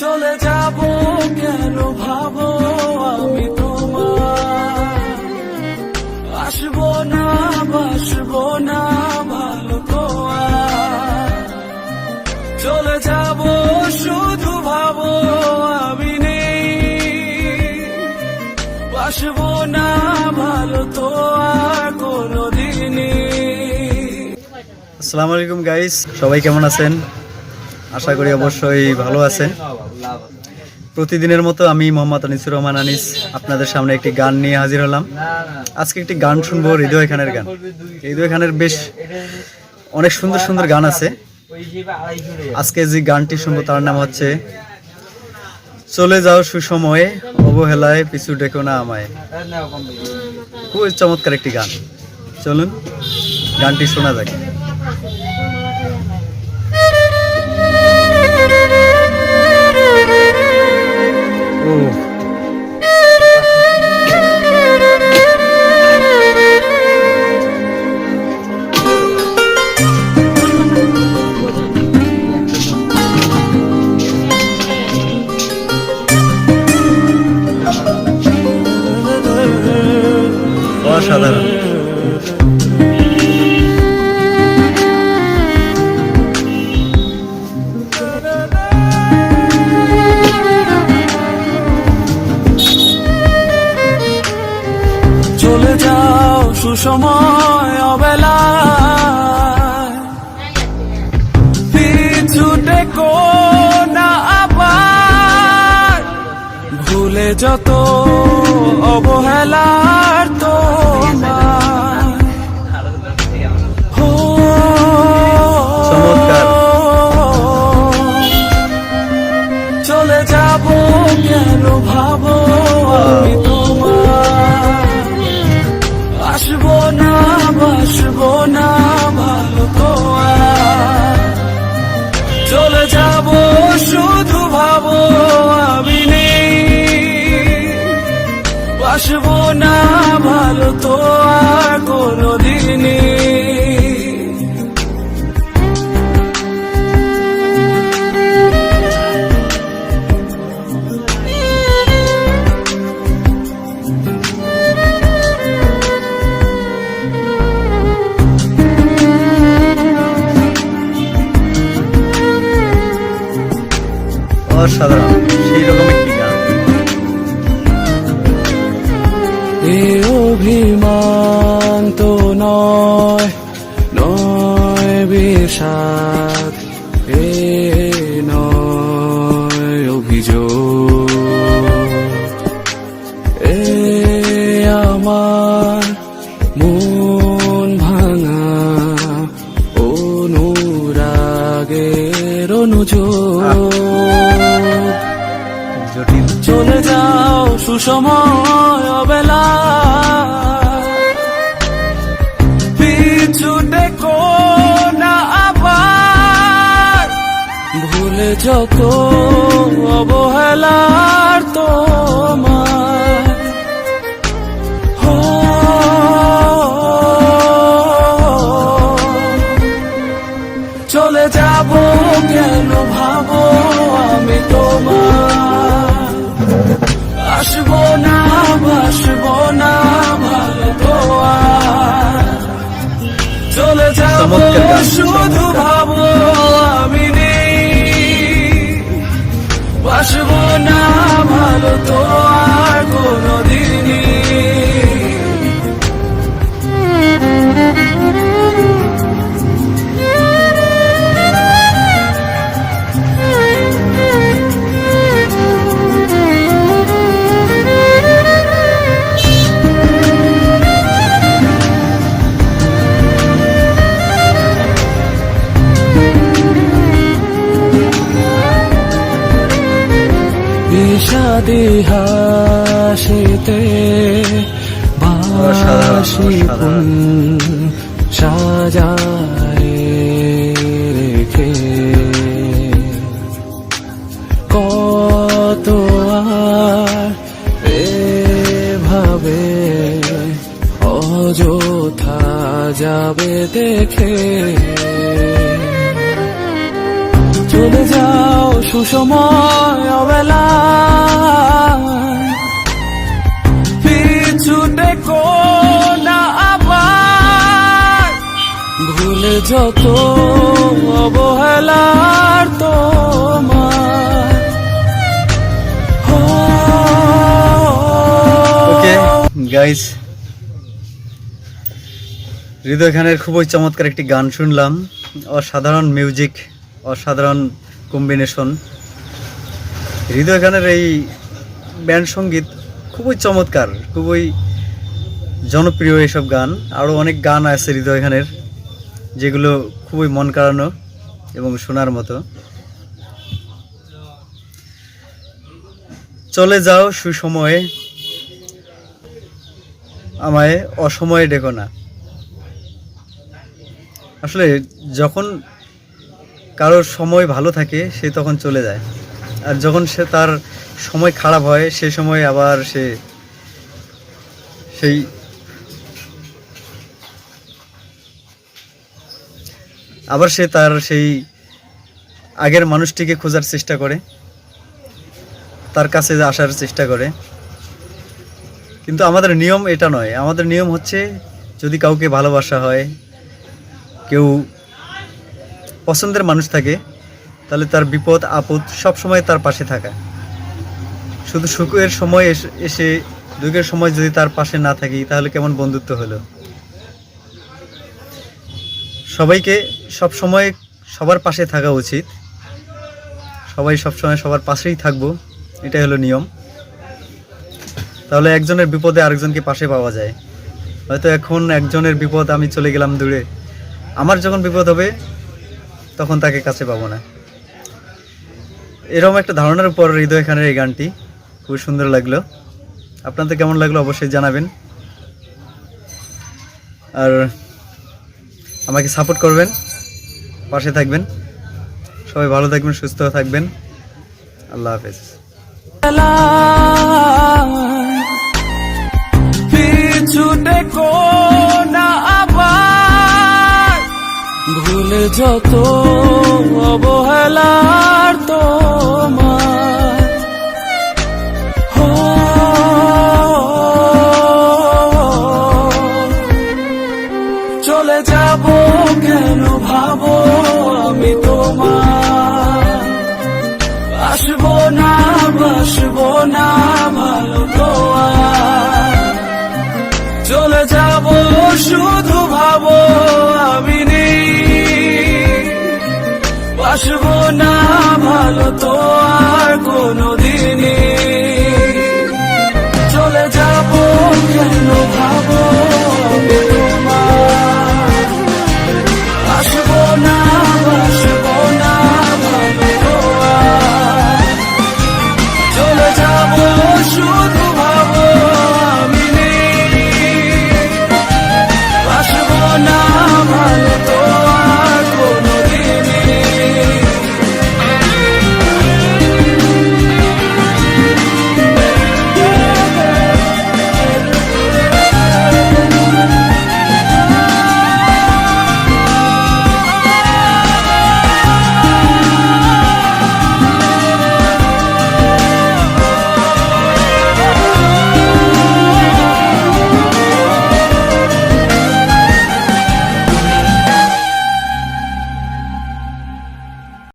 চলে যাব কেন ভাবো আমি তোমার, আসবো না বাসবো না ভালো তো আর। চলে যাব শুধু ভাবো আমি নেই, বাসবো না ভালো তো আর কোনোদিনই। আসসালামু আলাইকুম গাইস, সবাই কেমন আছেন? আশা করি অবশ্যই ভালো আছেন। প্রতিদিনের মতো আমি মোহাম্মদ আনিসুর রহমান আনিস আপনাদের সামনে একটি গান নিয়ে হাজির হলাম। আজকে একটি গান শুনবো, হৃদয় খানের গান। হৃদয় খানের বেশ অনেক সুন্দর সুন্দর গান আছে। আজকে যে গানটি শুনবো তার নাম হচ্ছে চলে যাও সুসময়ে অবহেলায় পিছু ডেকো না আমায়। খুব চমৎকার একটি গান, চলুন গানটি শোনা যাক। অসাধারণ। চলে যাও সুসময় অবেলায়, পিছু ডেকো না আবার, ভুলে যত অবহেলার তোমার। চলে যাব কেন ভাবো আমি তোমার, আসবো না বাসবো না ভালো তো আর। চলে যাব শুধু ভাবো আমি নেই, বাসবো না ভালো তো আর কোনোদিনই। অসাধারণ, সেই রকম একটি গান। এ অভিমান তো নয়, নয় বিষাদ, এ নয় অভিযোগ, এ আমার মন ভাঙা অনুরাগের অনুযোগ। চলে যাও সুসময় অবেলা, পিছু ডেকো না আবার, ভুলে যত অবহেলার তোমার। চলে যাব কেন ভাবো আমি তোমার, আসবো না বাসবো না ভালো তো আর। চলে যাব শুধু ভাবো আমি নেই, বাসবো না ভালো তো আর কোনোদিনই। বিষাদি হাসিতে বাসি ফুল সাজায় রেখে, কত আর এভাবে অযথা যাবে দেখে। চলে যাও সুসময় অবেলায়, পিছুতে কোনা আবার ভুলে যত অবহেলার তোমার। ওকে গাইস, হৃদয় খানের খুবই চমৎকার একটি গান শুনলাম। অসাধারণ মিউজিক, অসাধারণ কম্বিনেশন। হৃদয় খানের এই ব্যান্ড সঙ্গীত খুবই চমৎকার, খুবই জনপ্রিয় এইসব গান। আরও অনেক গান আছে হৃদয় খানের যেগুলো খুবই মন কাড়ানো এবং শোনার মতো। চলে যাও সুসময়ে, আমায় অসময়ে ডেকো না। আসলে যখন কারোর সময় ভালো থাকে সে তখন চলে যায়, আর যখন সে তার সময় খারাপ হয় সে সময় আবার সে তার সেই আগের মানুষটিকে খোঁজার চেষ্টা করে, তার কাছে আসার চেষ্টা করে। কিন্তু আমাদের নিয়ম এটা নয়। আমাদের নিয়ম হচ্ছে, যদি কাউকে ভালোবাসা হয়, কেউ পছন্দের মানুষ থাকে, তাহলে তার বিপদ আপদ সব সময় তার পাশে থাকা। শুধু সুখের সময় এসে দুঃখের সময় যদি তার পাশে না থাকি তাহলে কেমন বন্ধুত্ব হলো। সবাইকে সব সময় সবার পাশে থাকা উচিত, সবাই সবসময় সবার পাশেই থাকবো, এটাই হলো নিয়ম। তাহলে একজনের বিপদে আরেকজনকে পাশে পাওয়া যায়। হয়তো এখন একজনের বিপদ, আমি চলে গেলাম দূরে, আমার যখন বিপদ হবে তখন তাকে কাছে পাবো না। এরকম একটা ধারণার উপর হৃদয় খানের এই গানটি খুব সুন্দর লাগলো। আপনাদের কেমন লাগলো অবশ্যই জানাবেন, আর আমাকে সাপোর্ট করবেন, পাশে থাকবেন। সবাই ভালো থাকবেন, সুস্থ থাকবেন। আল্লাহ হাফেজ। পিছুতে কোনা আবার ভুলে যত অবহেলার তোমার। চলে যাব কেন ভাবো আমি তোমার, আসবো না বাসবো না ভালো তো আর। চলে যাব শুধু ভাবো আমি নেই, বাসবো না ভালো তো আর কোন